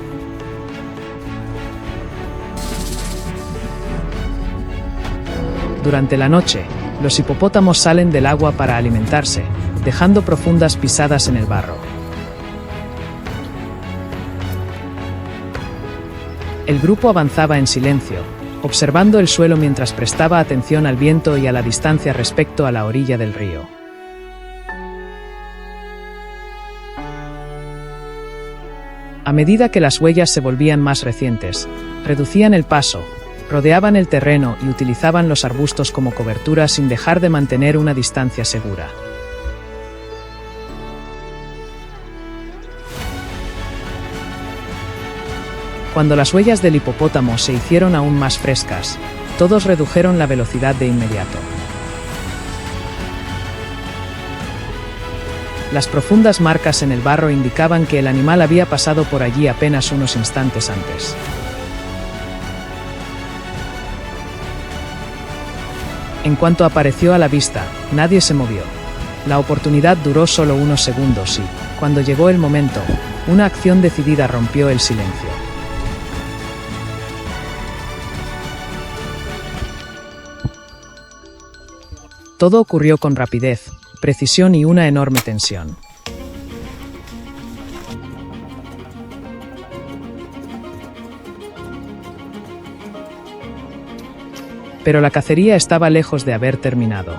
Durante la noche, los hipopótamos salen del agua para alimentarse, dejando profundas pisadas en el barro. El grupo avanzaba en silencio, observando el suelo mientras prestaba atención al viento y a la distancia respecto a la orilla del río. A medida que las huellas se volvían más recientes, reducían el paso, rodeaban el terreno y utilizaban los arbustos como cobertura sin dejar de mantener una distancia segura. Cuando las huellas del hipopótamo se hicieron aún más frescas, todos redujeron la velocidad de inmediato. Las profundas marcas en el barro indicaban que el animal había pasado por allí apenas unos instantes antes. En cuanto apareció a la vista, nadie se movió. La oportunidad duró solo unos segundos y, cuando llegó el momento, una acción decidida rompió el silencio. Todo ocurrió con rapidez, precisión y una enorme tensión. Pero la cacería estaba lejos de haber terminado.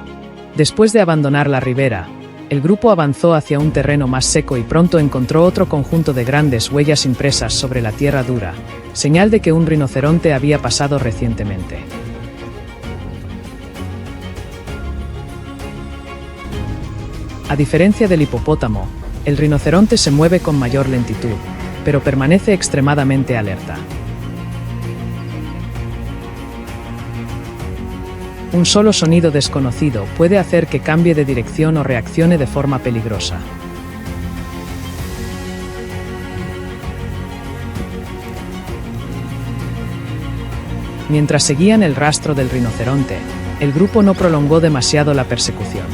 Después de abandonar la ribera, el grupo avanzó hacia un terreno más seco y pronto encontró otro conjunto de grandes huellas impresas sobre la tierra dura, señal de que un rinoceronte había pasado recientemente. A diferencia del hipopótamo, el rinoceronte se mueve con mayor lentitud, pero permanece extremadamente alerta. Un solo sonido desconocido puede hacer que cambie de dirección o reaccione de forma peligrosa. Mientras seguían el rastro del rinoceronte, el grupo no prolongó demasiado la persecución.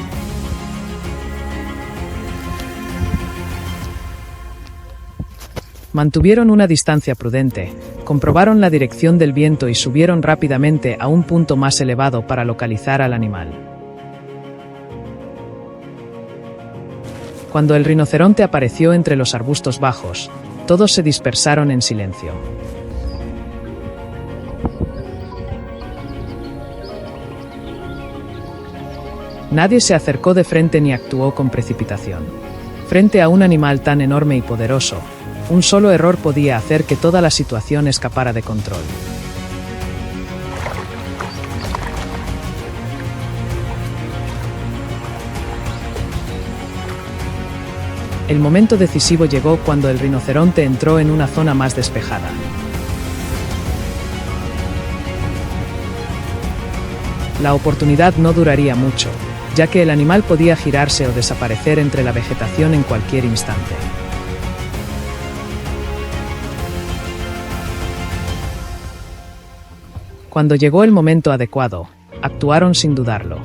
Mantuvieron una distancia prudente, comprobaron la dirección del viento y subieron rápidamente a un punto más elevado para localizar al animal. Cuando el rinoceronte apareció entre los arbustos bajos, todos se dispersaron en silencio. Nadie se acercó de frente ni actuó con precipitación. Frente a un animal tan enorme y poderoso, un solo error podía hacer que toda la situación escapara de control. El momento decisivo llegó cuando el rinoceronte entró en una zona más despejada. La oportunidad no duraría mucho, ya que el animal podía girarse o desaparecer entre la vegetación en cualquier instante. Cuando llegó el momento adecuado, actuaron sin dudarlo.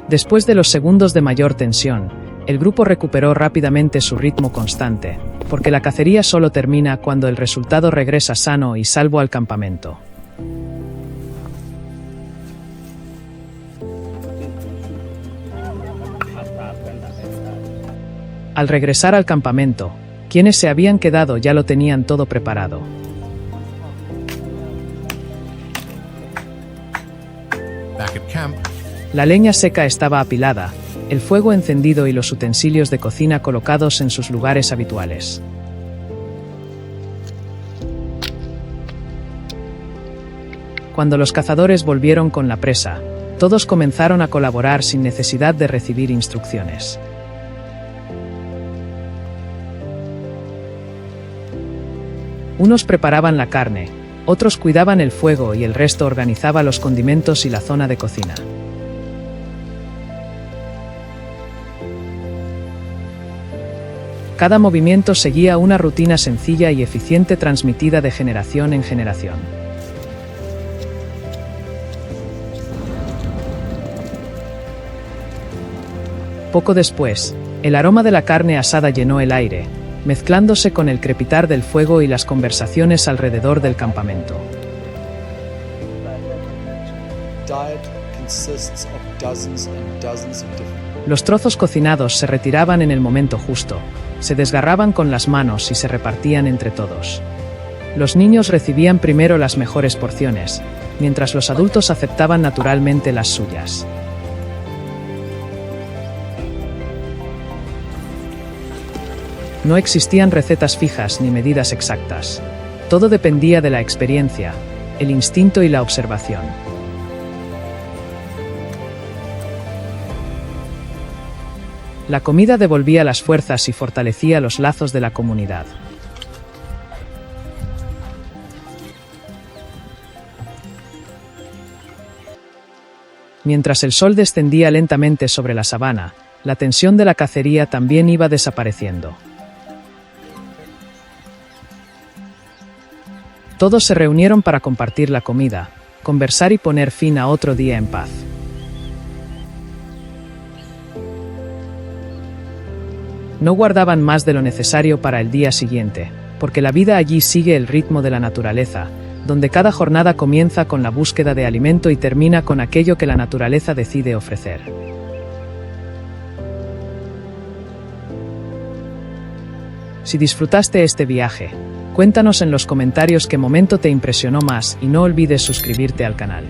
Después de los segundos de mayor tensión, el grupo recuperó rápidamente su ritmo constante, porque la cacería solo termina cuando el resultado regresa sano y salvo al campamento. Al regresar al campamento, Quienes se habían quedado ya lo tenían todo preparado. Back at camp, La leña seca estaba apilada, el fuego encendido y los utensilios de cocina colocados en sus lugares habituales. Cuando los cazadores volvieron con la presa, todos comenzaron a colaborar sin necesidad de recibir instrucciones. Unos preparaban la carne, otros cuidaban el fuego y el resto organizaba los condimentos y la zona de cocina. Cada movimiento seguía una rutina sencilla y eficiente transmitida de generación en generación. Poco después, el aroma de la carne asada llenó el aire, mezclándose con el crepitar del fuego y las conversaciones alrededor del campamento. Los trozos cocinados se retiraban en el momento justo, se desgarraban con las manos y se repartían entre todos. Los niños recibían primero las mejores porciones, mientras los adultos aceptaban naturalmente las suyas. No existían recetas fijas ni medidas exactas. Todo dependía de la experiencia, el instinto y la observación. La comida devolvía las fuerzas y fortalecía los lazos de la comunidad. Mientras el sol descendía lentamente sobre la sabana, la tensión de la cacería también iba desapareciendo. Todos se reunieron para compartir la comida, conversar y poner fin a otro día en paz. No guardaban más de lo necesario para el día siguiente, porque la vida allí sigue el ritmo de la naturaleza, donde cada jornada comienza con la búsqueda de alimento y termina con aquello que la naturaleza decide ofrecer. Si disfrutaste este viaje, cuéntanos en los comentarios qué momento te impresionó más y no olvides suscribirte al canal.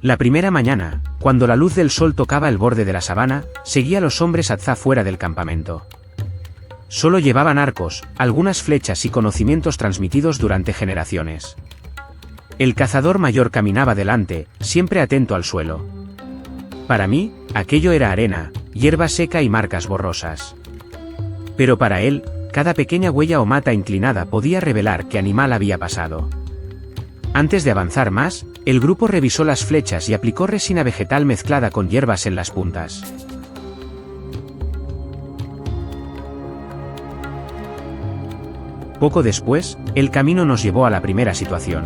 La primera mañana, cuando la luz del sol tocaba el borde de la sabana, seguía a los hombres Azza fuera del campamento. Solo llevaban arcos, algunas flechas y conocimientos transmitidos durante generaciones. El cazador mayor caminaba delante, siempre atento al suelo. Para mí, aquello era arena, hierba seca y marcas borrosas. Pero para él, cada pequeña huella o mata inclinada podía revelar qué animal había pasado. Antes de avanzar más, el grupo revisó las flechas y aplicó resina vegetal mezclada con hierbas en las puntas. Poco después, el camino nos llevó a la primera situación.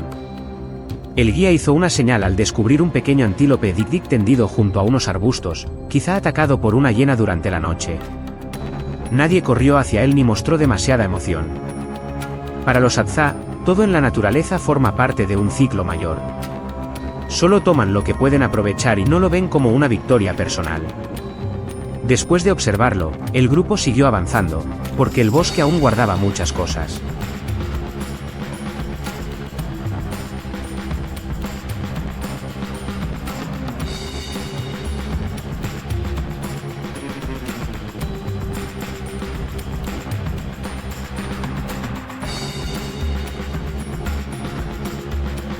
El guía hizo una señal al descubrir un pequeño antílope dik-dik tendido junto a unos arbustos, quizá atacado por una hiena durante la noche. Nadie corrió hacia él ni mostró demasiada emoción. Para los Azza, todo en la naturaleza forma parte de un ciclo mayor. Solo toman lo que pueden aprovechar y no lo ven como una victoria personal. Después de observarlo, el grupo siguió avanzando, porque el bosque aún guardaba muchas cosas.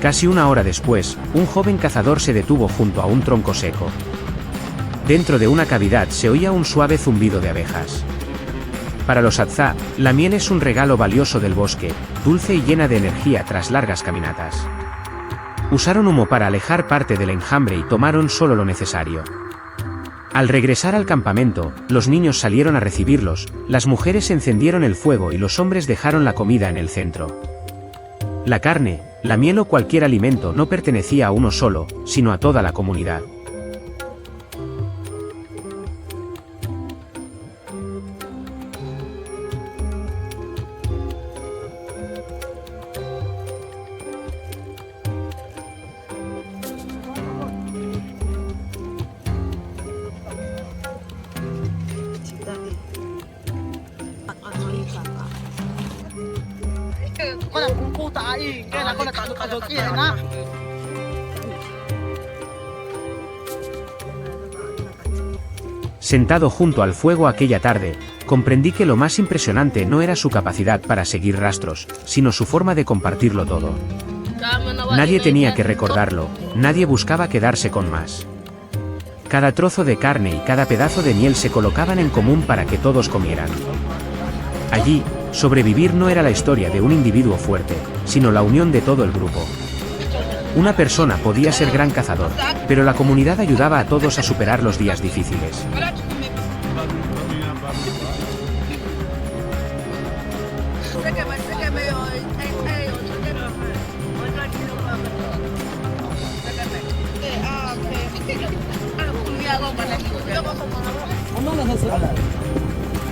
Casi una hora después, un joven cazador se detuvo junto a un tronco seco. Dentro de una cavidad se oía un suave zumbido de abejas. Para los Hadza, la miel es un regalo valioso del bosque, dulce y llena de energía tras largas caminatas. Usaron humo para alejar parte del enjambre y tomaron solo lo necesario. Al regresar al campamento, los niños salieron a recibirlos, las mujeres encendieron el fuego y los hombres dejaron la comida en el centro. La carne, la miel o cualquier alimento no pertenecía a uno solo, sino a toda la comunidad. Sentado junto al fuego aquella tarde, comprendí que lo más impresionante no era su capacidad para seguir rastros, sino su forma de compartirlo todo. Nadie tenía que recordarlo, nadie buscaba quedarse con más. Cada trozo de carne y cada pedazo de miel se colocaban en común para que todos comieran. Allí, sobrevivir no era la historia de un individuo fuerte, sino la unión de todo el grupo. Una persona podía ser gran cazador, pero la comunidad ayudaba a todos a superar los días difíciles.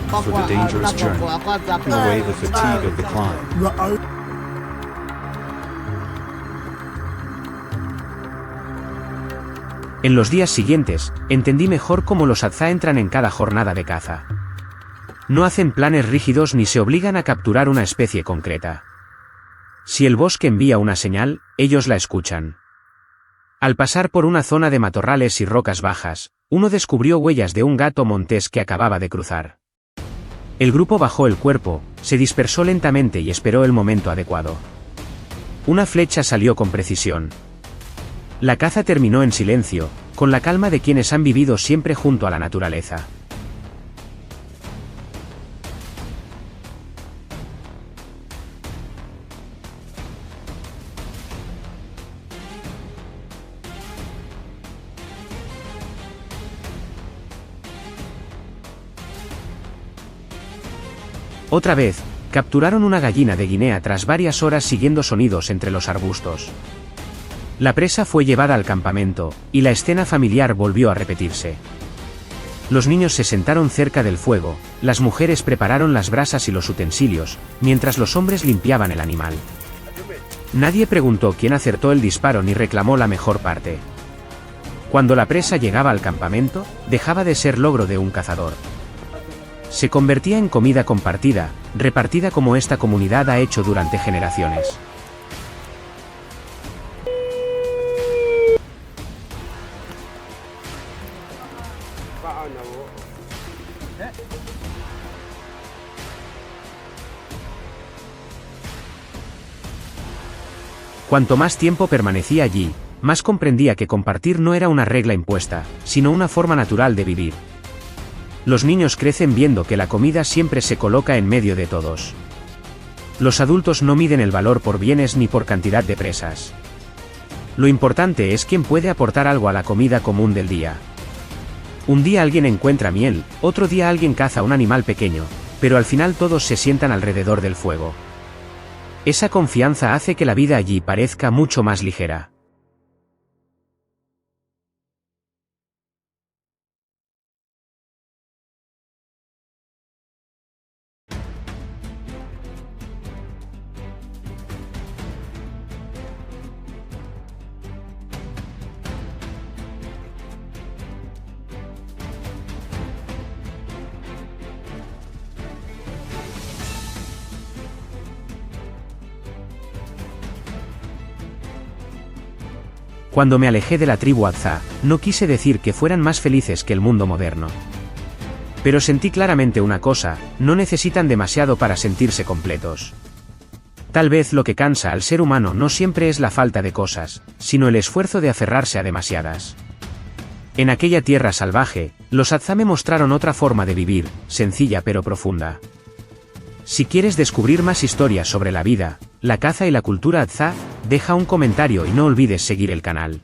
For the dangerous journey, and away the fatigue of the climb. En los días siguientes, entendí mejor cómo los Hadza entran en cada jornada de caza. No hacen planes rígidos ni se obligan a capturar una especie concreta. Si el bosque envía una señal, ellos la escuchan. Al pasar por una zona de matorrales y rocas bajas, uno descubrió huellas de un gato montés que acababa de cruzar. El grupo bajó el cuerpo, se dispersó lentamente y esperó el momento adecuado. Una flecha salió con precisión. La caza terminó en silencio, con la calma de quienes han vivido siempre junto a la naturaleza. Otra vez, capturaron una gallina de Guinea tras varias horas siguiendo sonidos entre los arbustos. La presa fue llevada al campamento, y la escena familiar volvió a repetirse. Los niños se sentaron cerca del fuego, las mujeres prepararon las brasas y los utensilios, mientras los hombres limpiaban el animal. Nadie preguntó quién acertó el disparo ni reclamó la mejor parte. Cuando la presa llegaba al campamento, dejaba de ser logro de un cazador. Se convertía en comida compartida, repartida como esta comunidad ha hecho durante generaciones. Cuanto más tiempo permanecía allí, más comprendía que compartir no era una regla impuesta, sino una forma natural de vivir. Los niños crecen viendo que la comida siempre se coloca en medio de todos. Los adultos no miden el valor por bienes ni por cantidad de presas. Lo importante es quién puede aportar algo a la comida común del día. Un día alguien encuentra miel, otro día alguien caza un animal pequeño, pero al final todos se sientan alrededor del fuego. Esa confianza hace que la vida allí parezca mucho más ligera. Cuando me alejé de la tribu Hadza, no quise decir que fueran más felices que el mundo moderno. Pero sentí claramente una cosa, no necesitan demasiado para sentirse completos. Tal vez lo que cansa al ser humano no siempre es la falta de cosas, sino el esfuerzo de aferrarse a demasiadas. En aquella tierra salvaje, los Atzame mostraron otra forma de vivir, sencilla pero profunda. Si quieres descubrir más historias sobre la vida, la caza y la cultura Adza, deja un comentario y no olvides seguir el canal.